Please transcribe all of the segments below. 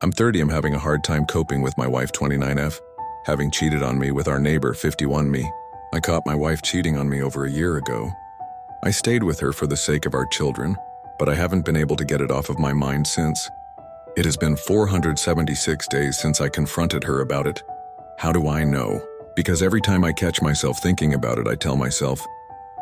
I'm 30. I'm having a hard time coping with my wife 29F, having cheated on me with our neighbor 51Me. I caught my wife cheating on me over a year ago. I stayed with her for the sake of our children, but I haven't been able to get it off of my mind since. It has been 476 days since I confronted her about it. How do I know? Because every time I catch myself thinking about it, I tell myself,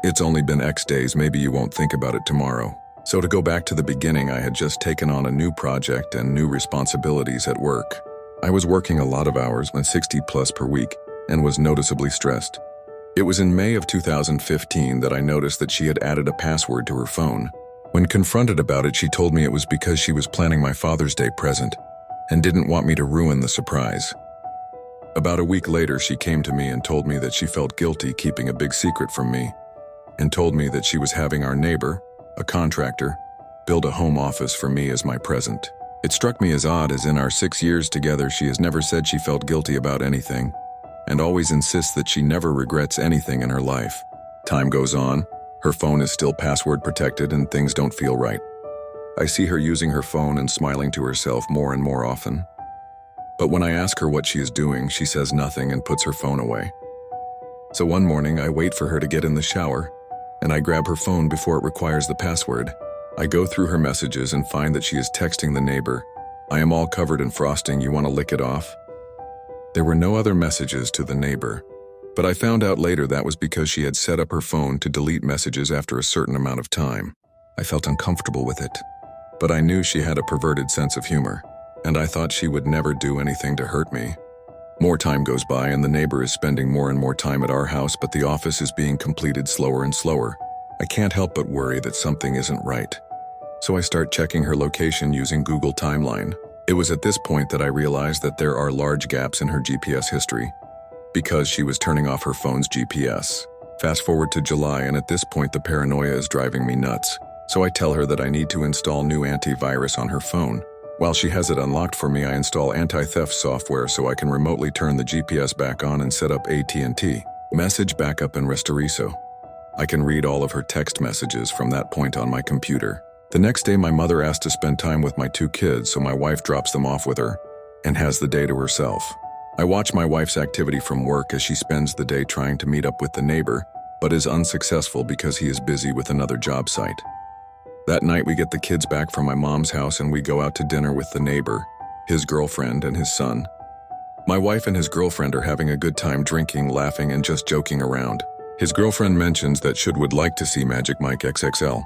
it's only been X days, maybe you won't think about it tomorrow. So to go back to the beginning, I had just taken on a new project and new responsibilities at work. I was working a lot of hours, 60 plus per week, and was noticeably stressed. It was in May of 2015 that I noticed that she had added a password to her phone. When confronted about it, she told me it was because she was planning my Father's Day present and didn't want me to ruin the surprise. About a week later, she came to me and told me that she felt guilty keeping a big secret from me, and told me that she was having our neighbor, a contractor, build a home office for me as my present. It struck me as odd, as in our 6 years together she has never said she felt guilty about anything, and always insists that she never regrets anything in her life. Time goes on, her phone is still password protected and things don't feel right. I see her using her phone and smiling to herself more and more often. But when I ask her what she is doing, she says nothing and puts her phone away. So one morning I wait for her to get in the shower, and I grab her phone before it requires the password. I go through her messages and find that she is texting the neighbor, "I am all covered in frosting, you want to lick it off?" There were no other messages to the neighbor, but I found out later that was because she had set up her phone to delete messages after a certain amount of time. I felt uncomfortable with it, but I knew she had a perverted sense of humor, and I thought she would never do anything to hurt me. More time goes by and the neighbor is spending more and more time at our house, but the office is being completed slower and slower. I can't help but worry that something isn't right. So I start checking her location using Google Timeline. It was at this point that I realized that there are large gaps in her GPS history, because she was turning off her phone's GPS. Fast forward to July, and at this point the paranoia is driving me nuts. So I tell her that I need to install new antivirus on her phone. While she has it unlocked for me, I install anti-theft software so I can remotely turn the GPS back on and set up AT&T Message Backup and Restoriso. I can read all of her text messages from that point on my computer. The next day, my mother asked to spend time with my 2 kids, so my wife drops them off with her and has the day to herself. I watch my wife's activity from work as she spends the day trying to meet up with the neighbor, but is unsuccessful because he is busy with another job site. That night, we get the kids back from my mom's house and we go out to dinner with the neighbor, his girlfriend, and his son. My wife and his girlfriend are having a good time drinking, laughing, and just joking around. His girlfriend mentions that would like to see Magic Mike XXL.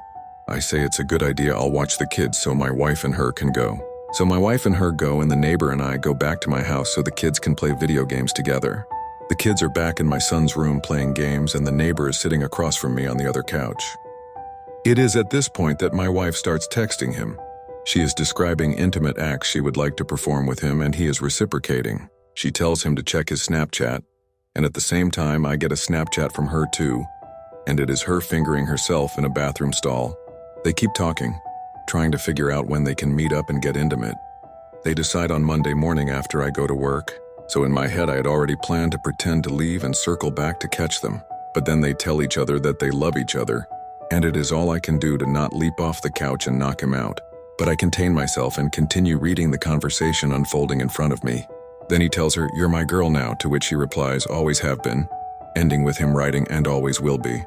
I say it's a good idea, I'll watch the kids so my wife and her can go. So my wife and her go, and the neighbor and I go back to my house so the kids can play video games together. The kids are back in my son's room playing games, and the neighbor is sitting across from me on the other couch. It is at this point that my wife starts texting him. She is describing intimate acts she would like to perform with him, and he is reciprocating. She tells him to check his Snapchat, and at the same time I get a Snapchat from her too, and it is her fingering herself in a bathroom stall. They keep talking, trying to figure out when they can meet up and get intimate. They decide on Monday morning after I go to work, so in my head I had already planned to pretend to leave and circle back to catch them. But then they tell each other that they love each other, and it is all I can do to not leap off the couch and knock him out. But I contain myself and continue reading the conversation unfolding in front of me. Then he tells her, "You're my girl now," to which she replies, "Always have been," ending with him writing, "and always will be."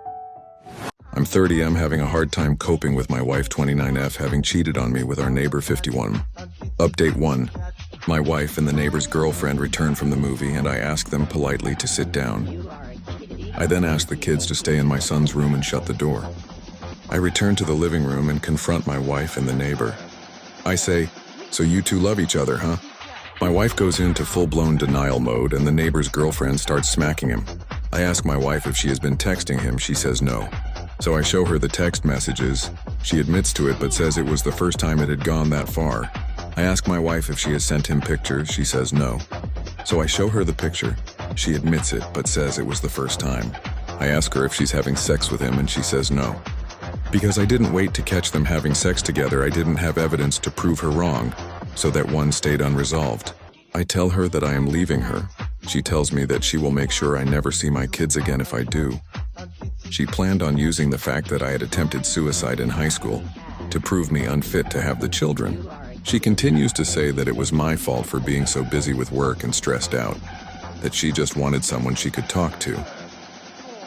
I'm 30. I'm having a hard time coping with my wife 29F having cheated on me with our neighbor 51. Update 1. My wife and the neighbor's girlfriend return from the movie, and I ask them politely to sit down. I then ask the kids to stay in my son's room and shut the door. I return to the living room and confront my wife and the neighbor. I say, "So you two love each other, huh?" My wife goes into full-blown denial mode, and the neighbor's girlfriend starts smacking him. I ask my wife if she has been texting him. She says no. So I show her the text messages. She admits to it but says it was the first time it had gone that far. I ask my wife if she has sent him pictures. She says no. So I show her the picture. She admits it but says it was the first time. I ask her if she's having sex with him, and she says no. Because I didn't wait to catch them having sex together, I didn't have evidence to prove her wrong, so that one stayed unresolved. I tell her that I am leaving her. She tells me that she will make sure I never see my kids again if I do. She planned on using the fact that I had attempted suicide in high school to prove me unfit to have the children. She continues to say that it was my fault for being so busy with work and stressed out, that she just wanted someone she could talk to.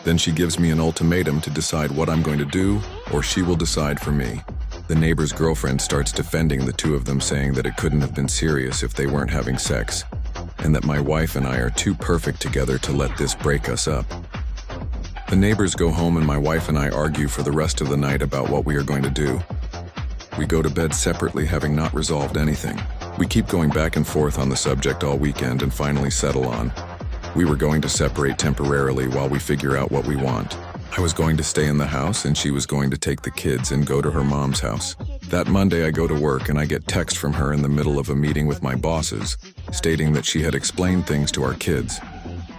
Then she gives me an ultimatum to decide what I'm going to do, or she will decide for me. The neighbor's girlfriend starts defending the two of them, saying that it couldn't have been serious if they weren't having sex, and that my wife and I are too perfect together to let this break us up. The neighbors go home and my wife and I argue for the rest of the night about what we are going to do. We go to bed separately, having not resolved anything. We keep going back and forth on the subject all weekend and finally settle on, we were going to separate temporarily while we figure out what we want. I was going to stay in the house and she was going to take the kids and go to her mom's house. That Monday I go to work and I get text from her in the middle of a meeting with my bosses, stating that she had explained things to our kids,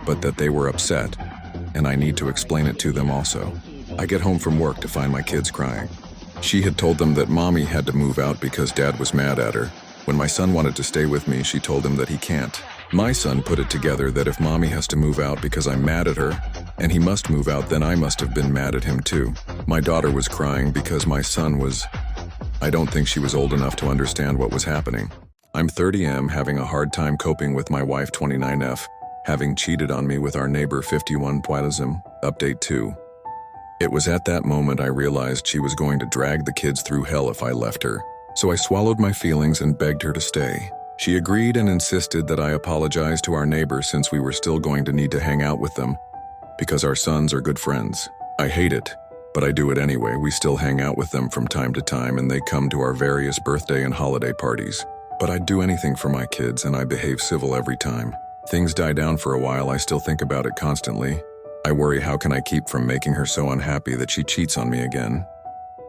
but that they were upset, and I need to explain it to them also. I get home from work to find my kids crying. She had told them that mommy had to move out because dad was mad at her. When my son wanted to stay with me, she told him that he can't. My son put it together that if mommy has to move out because I'm mad at her, and he must move out, then I must have been mad at him too. My daughter was crying because my son was... I don't think she was old enough to understand what was happening. I'm 30M, having a hard time coping with my wife 29F, having cheated on me with our neighbor 51 Poitism. Update 2. It was at that moment I realized she was going to drag the kids through hell if I left her. So I swallowed my feelings and begged her to stay. She agreed and insisted that I apologize to our neighbors since we were still going to need to hang out with them, because our sons are good friends. I hate it, but I do it anyway. We still hang out with them from time to time and they come to our various birthday and holiday parties. But I'd do anything for my kids and I behave civil every time. Things die down for a while, I still think about it constantly. I worry, how can I keep from making her so unhappy that she cheats on me again?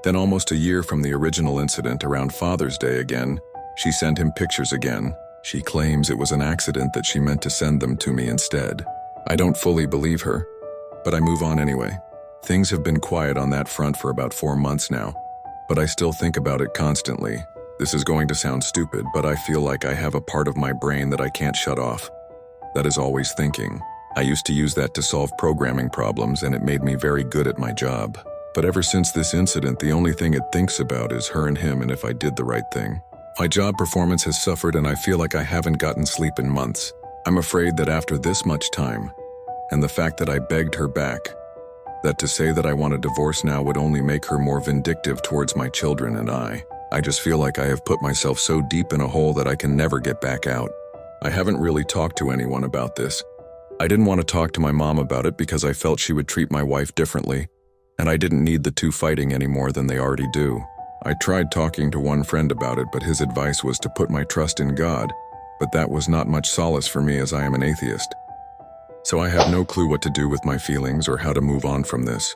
Then almost a year from the original incident, around Father's Day again, she sent him pictures again. She claims it was an accident, that she meant to send them to me instead. I don't fully believe her, but I move on anyway. Things have been quiet on that front for about 4 months now, but I still think about it constantly. This is going to sound stupid, but I feel like I have a part of my brain that I can't shut off. That is always thinking. I used to use that to solve programming problems and it made me very good at my job. But ever since this incident, the only thing it thinks about is her and him and if I did the right thing. My job performance has suffered and I feel like I haven't gotten sleep in months. I'm afraid that after this much time, and the fact that I begged her back, that to say that I want a divorce now would only make her more vindictive towards my children and I just feel like I have put myself so deep in a hole that I can never get back out. I haven't really talked to anyone about this. I didn't want to talk to my mom about it because I felt she would treat my wife differently, and I didn't need the two fighting any more than they already do. I tried talking to one friend about it, but his advice was to put my trust in God, but that was not much solace for me as I am an atheist. So I have no clue what to do with my feelings or how to move on from this.